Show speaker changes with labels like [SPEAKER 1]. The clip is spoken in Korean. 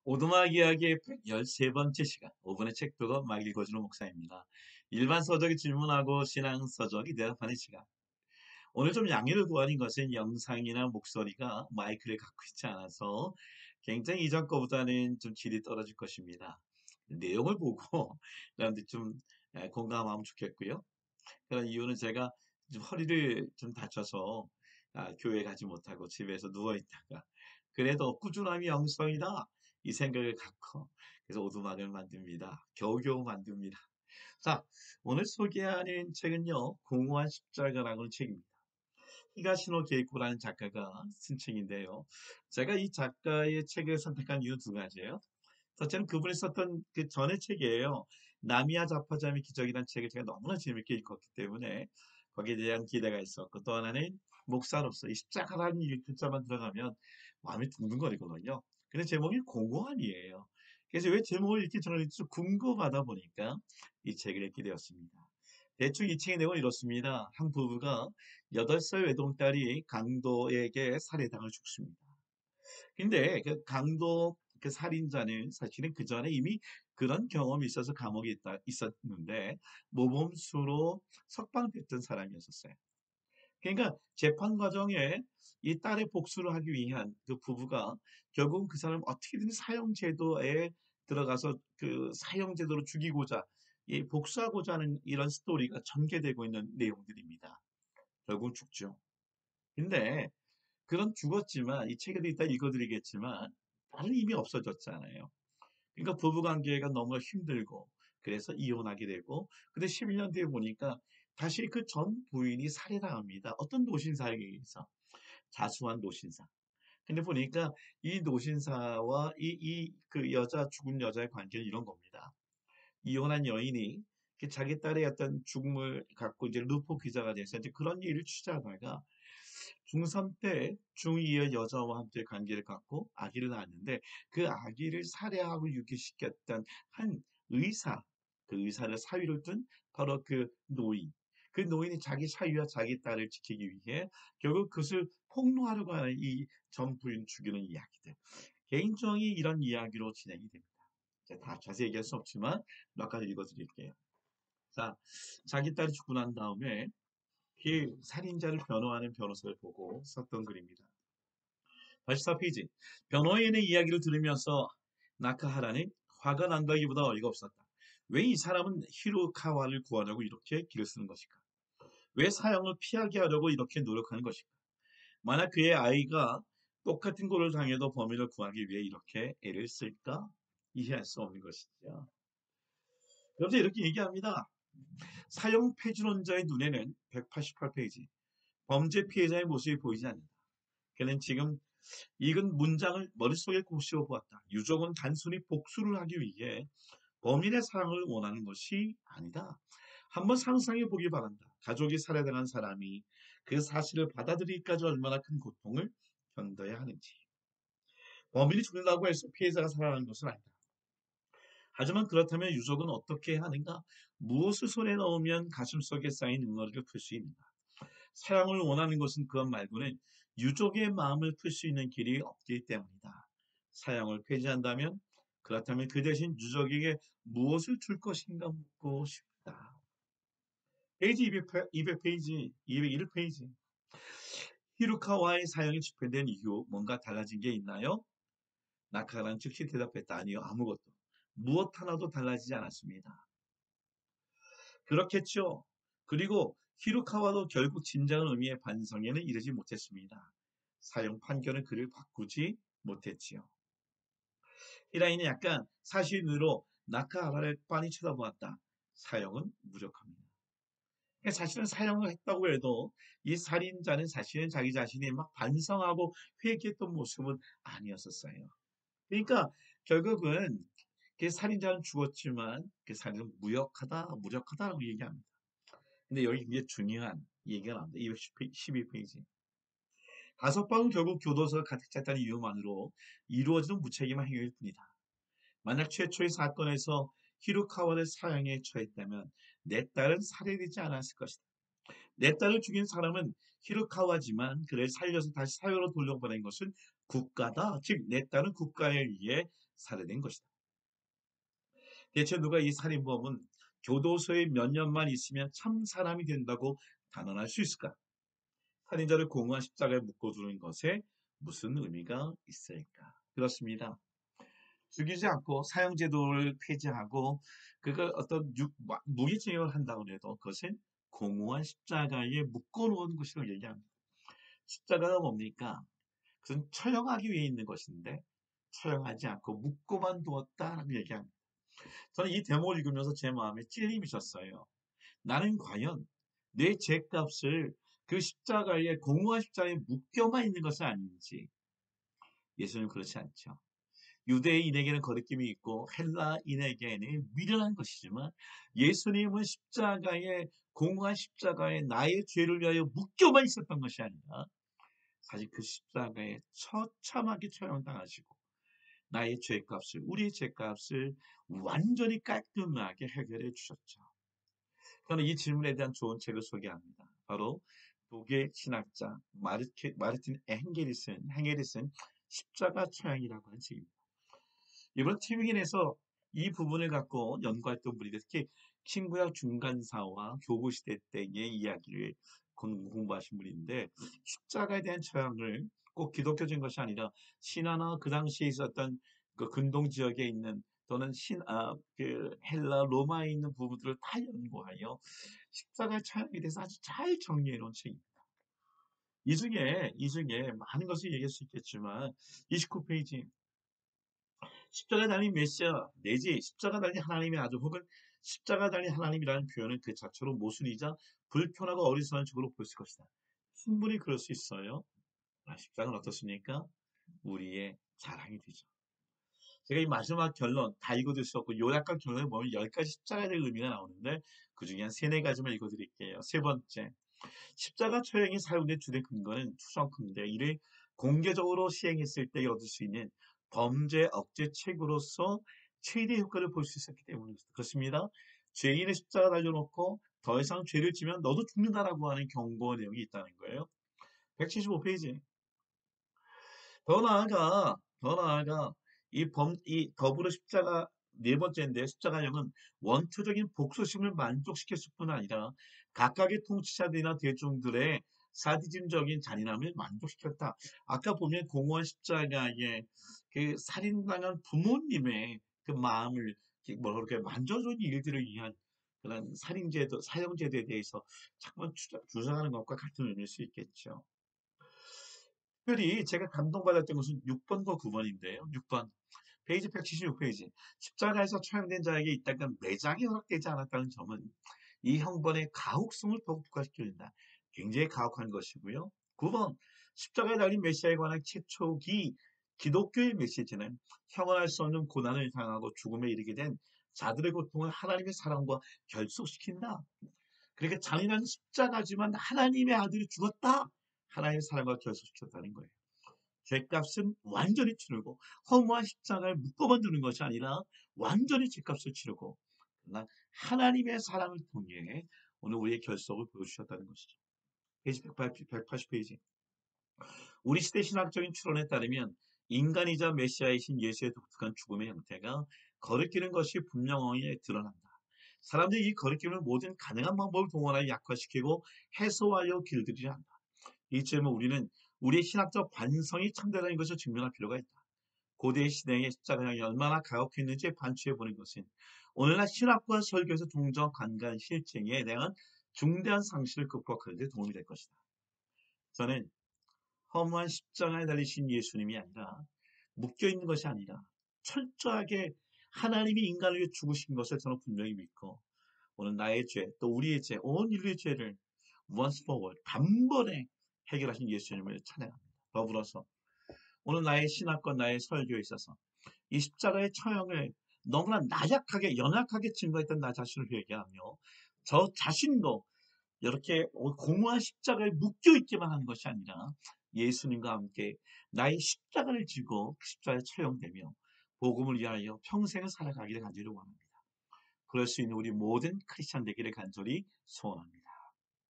[SPEAKER 1] 오두막 이야기의 113번째 시간, 5분의 책讀막 읽어주는 목사입니다. 일반 서적이 질문하고 신앙 서적이 대답하는 시간. 오늘 좀 양해를 구하는 것은 영상이나 목소리가 마이크를 갖고 있지 않아서 굉장히 이전 거보다는 좀 질이 떨어질 것입니다. 내용을 보고 여러분들 좀 공감하면 좋겠고요. 그런 이유는 제가 좀 허리를 좀 다쳐서 교회 가지 못하고 집에서 누워 있다가 그래도 꾸준함이 영성이다 이 생각을 갖고 그래서 오두막을 만듭니다. 겨우겨우 만듭니다. 자, 오늘 소개하는 책은요, 공허한 십자가라는 책입니다. 히가시노 게이코라는 작가가 쓴 책인데요. 제가 이 작가의 책을 선택한 이유 두 가지예요. 첫째는 그분이 썼던 그 전의 책이에요. 나미야 자파자미 기적이라는 책을 제가 너무나 재밌게 읽었기 때문에 거기에 대한 기대가 있었고, 또 하나는 목사로서 이 십자가라는 이 글자만 들어가면 마음이 둥둥거리거든요. 근데 제목이 공고한이에요. 그래서 왜 제목을 이렇게 정했는지 좀 궁금하다 보니까 이 책을 읽게 되었습니다. 대충 이 책의 내용은 이렇습니다. 한 부부가 8살 외동딸이 강도에게 살해당을 죽습니다. 근데 그 강도 그 살인자는 사실은 그 전에 이미 그런 경험이 있어서 감옥에 있었는데 모범수로 석방됐던 사람이었었어요. 그러니까 재판 과정에 이 딸의 복수를 하기 위한 그 부부가 결국 그 사람 어떻게든 사형제도에 들어가서 그 사형제도로 죽이고자 이 복수하고자 하는 이런 스토리가 전개되고 있는 내용들입니다. 결국 죽죠. 근데 그런 죽었지만 이 책에도 이따 읽어드리겠지만 딸은 이미 없어졌잖아요. 그러니까 부부관계가 너무 힘들고 그래서 이혼하게 되고 근데 11년 뒤에 보니까 다시 그 전 부인이 살해당합니다. 어떤 노신사에 의해서 자수한 노신사. 근데 보니까 이 노신사와 그 여자 죽은 여자의 관계는 이런 겁니다. 이혼한 여인이 자기 딸의 어떤 죽음을 갖고 이제 루포 기자가 돼서 이제 그런 일을 취재하다가 중3 때 중2의 여자와 함께 관계를 갖고 아기를 낳았는데 그 아기를 살해하고 유기시켰던 한 의사, 그 의사를 사위로 둔 바로 그 노인. 그 노인이 자기 사위와 자기 딸을 지키기 위해 결국 그것을 폭로하려고 하는 이 전 부인 죽이는 이야기들. 개인적인 이런 이야기로 진행이 됩니다. 다 자세히 얘기할 수 없지만 몇 가지 읽어드릴게요. 자, 자기 딸이 죽고 난 다음에 그 살인자를 변호하는 변호사를 보고 썼던 글입니다. 84페이지. 변호인의 이야기를 들으면서 나카하라는 화가 난다기보다 어이가 없었다. 왜 이 사람은 히로카와를 구하려고 이렇게 길을 쓰는 것일까? 왜 사형을 피하게 하려고 이렇게 노력하는 것일까? 만약 그의 아이가 똑같은 꼴을 당해도 범인을 구하기 위해 이렇게 애를 쓸까? 이해할 수 없는 것이죠. 그래서 이렇게 얘기합니다. 사형 폐준원자의 눈에는 188페이지. 범죄 피해자의 모습이 보이지 않는다. 그는 지금 읽은 문장을 머릿속에 곱씹어 보았다. 유족은 단순히 복수를 하기 위해 범인의 사랑을 원하는 것이 아니다. 한번 상상해 보기 바란다. 가족이 살해당한 사람이 그 사실을 받아들이기까지 얼마나 큰 고통을 견뎌야 하는지. 범인이 죽는다고 해서 피해자가 살아나는 것은 아니다. 하지만 그렇다면 유족은 어떻게 해야 하는가? 무엇을 손에 넣으면 가슴속에 쌓인 응어리를 풀 수 있는가? 사랑을 원하는 것은 그것 말고는 유족의 마음을 풀 수 있는 길이 없기 때문이다. 사형을 폐지한다면 그렇다면 그 대신 유족에게 무엇을 줄 것인가 묻고 싶다. 페이지 200페이지, 201페이지. 히루카와의 사형이 집행된 이후 뭔가 달라진 게 있나요? 나카란 즉시 대답했다. 아니요, 아무것도. 무엇 하나도 달라지지 않았습니다. 그렇겠죠. 그리고 히루카와도 결국 진정한 의미의 반성에는 이르지 못했습니다. 사형 판결은 그를 바꾸지 못했지요. 히라이는 약간 사실으로 나카하라를 빤히 쳐다보았다. 사형은 무력합니다. 사실은 사형을 했다고 해도 이 살인자는 사실은 자기 자신이 막 반성하고 회개했던 모습은 아니었었어요. 그러니까 결국은 그 살인자는 죽었지만 그 살인은 무력하다라고 얘기합니다. 근데 여기 굉장히 중요한 얘기가 나옵니다. 212페이지. 다섯 방은 결국 교도소가 가득 찼다는 이유만으로 이루어지는 무책임한 행위일 뿐이다. 만약 최초의 사건에서 히루카와를 사형에 처했다면 내 딸은 살해되지 않았을 것이다. 내 딸을 죽인 사람은 히르카와지만 그를 살려서 다시 사회로 돌려보낸 것은 국가다. 즉, 내 딸은 국가에 의해 살해된 것이다. 대체 누가 이 살인범은 교도소에 몇 년만 있으면 참 사람이 된다고 단언할 수 있을까? 살인자를 공허한 십자가에 묶어두는 것에 무슨 의미가 있을까? 그렇습니다. 죽이지 않고 사형제도를 폐지하고 그걸 어떤 무기징역을 한다고 해도 그것은 공허한 십자가에 묶어놓은 것이라고 얘기합니다. 십자가가 뭡니까? 그것은 처형하기 위해 있는 것인데 처형하지 않고 묶고만 두었다라고 얘기합니다. 저는 이 대목을 읽으면서 제 마음에 찔림이 있었어요. 나는 과연 내 죄값을 그 십자가에 공허한 십자가에 묶여만 있는 것은 아닌지. 예수님은 그렇지 않죠. 유대인에게는 거리낌이 있고 헬라인에게는 미련한 것이지만 예수님은 십자가에 공허한 십자가에 나의 죄를 위하여 묶여만 있었던 것이 아니라 사실 그 십자가에 처참하게 처형당하시고 나의 죄값을 우리의 죄값을 완전히 깔끔하게 해결해 주셨죠. 저는 이 질문에 대한 좋은 책을 소개합니다. 바로 독일 신학자 마르틴 행게리슨 십자가 처형이라고 하는 책입니다. 이번 티빙인에서 이 부분을 갖고 연구했던 분이 특히 신구약 중간사와 교부시대 때의 이야기를 공부하신 분인데 십자가에 대한 처형을 꼭 기독교적인 것이 아니라 신화나 그 당시에 있었던 그 근동 지역에 있는 또는 그 헬라 로마에 있는 부분들을 다 연구하여 십자가의 처형에 대해서 아주 잘 정리해 놓은 책입니다. 이 중에 많은 것을 얘기할 수 있겠지만 29페이지 십자가 달린 메시아 내지 십자가 달린 하나님의 아들 혹은 십자가 달린 하나님이라는 표현은 그 자체로 모순이자 불편하고 어리석은 쪽으로 보일 것이다. 충분히 그럴 수 있어요. 십자가는 어떻습니까? 우리의 자랑이 되죠. 제가 이 마지막 결론 다 읽어드릴 수 없고 요약한 결론을 보면 10가지 십자가에 대한 의미가 나오는데 그 중에 한 3, 4가지만 읽어드릴게요. 세 번째, 십자가 처형이 사용된 주된 근거는 추정컨대 이를 공개적으로 시행했을 때 얻을 수 있는 범죄 억제책으로서 최대 효과를 볼 수 있었기 때문에 그렇습니다. 죄인의 십자가 달려놓고 더 이상 죄를 지면 너도 죽는다라고 하는 경고 내용이 있다는 거예요. 175페이지. 더 나아가 이 더불어 십자가 네 번째인데 십자가형은 원초적인 복수심을 만족시켰을 뿐 아니라 각각의 통치자들이나 대중들의 사디즘적인 잔인함을 만족시켰다. 아까 보면 공허한 십자가에 그 살인당한 부모님의 그 마음을 뭐라 그럴까요? 만져주는 일들을 위한 그런 살인제도, 사형제도에 대해서 잠깐 주장하는 것과 같은 의미일 수 있겠죠. 특별히 제가 감동받았던 것은 6번과 9번인데요. 6번 페이지 176페이지 십자가에서 처형된 자에게 이 땅은 매장이 허락되지 않았다는 점은 이 형벌의 가혹성을 더욱 부각시켜준다. 굉장히 가혹한 것이고요. 9번 십자가에 달린 메시아에 관한 최초기 기독교의 메시지는 형언할 수 없는 고난을 당하고 죽음에 이르게 된 자들의 고통을 하나님의 사랑과 결속시킨다. 그러니까 잔인한 십자가지만 하나님의 아들이 죽었다. 하나님의 사랑과 결속시켰다는 거예요. 죄값은 완전히 치르고 허무한 십자가에 묶어만 두는 것이 아니라 완전히 죄값을 치르고 그러나 하나님의 사랑을 통해 오늘 우리의 결속을 보여주셨다는 것이죠. 페이지 180페이지. 우리 시대 신학적인 추론에 따르면 인간이자 메시아이신 예수의 독특한 죽음의 형태가 거리끼는 것이 분명하게 드러난다. 사람들이 이 거리낌을 모든 가능한 방법을 동원하여 약화시키고 해소하려 길들이려 한다. 이쯤은 우리는 우리의 신학적 반성이 참되다는 것을 증명할 필요가 있다. 고대 시대의 십자가형이 얼마나 가혹했는지 반추해보는 것은 오늘날 신학과 설교에서 종종 간과한 실증에 대한 중대한 상실을 극복하는 데 도움이 될 것이다. 저는 허무한 십자가에 달리신 예수님이 아니라 묶여있는 것이 아니라 철저하게 하나님이 인간을 위해 죽으신 것을 저는 분명히 믿고 오늘 나의 죄, 또 우리의 죄, 온 인류의 죄를 once for all, 단번에 해결하신 예수님을 찬양합니다. 더불어서 오늘 나의 신학과 나의 설교에 있어서 이 십자가의 처형을 너무나 나약하게 연약하게 증거했던 나 자신을 회개하며 저 자신도 이렇게 공허한 십자가에 묶여있기만 하는 것이 아니라 예수님과 함께 나의 십자가를 지고 그 십자가에 처형되며 복음을 위하여 평생을 살아가기를 간절히 원합니다. 그럴 수 있는 우리 모든 크리스찬 되기를 간절히 소원합니다.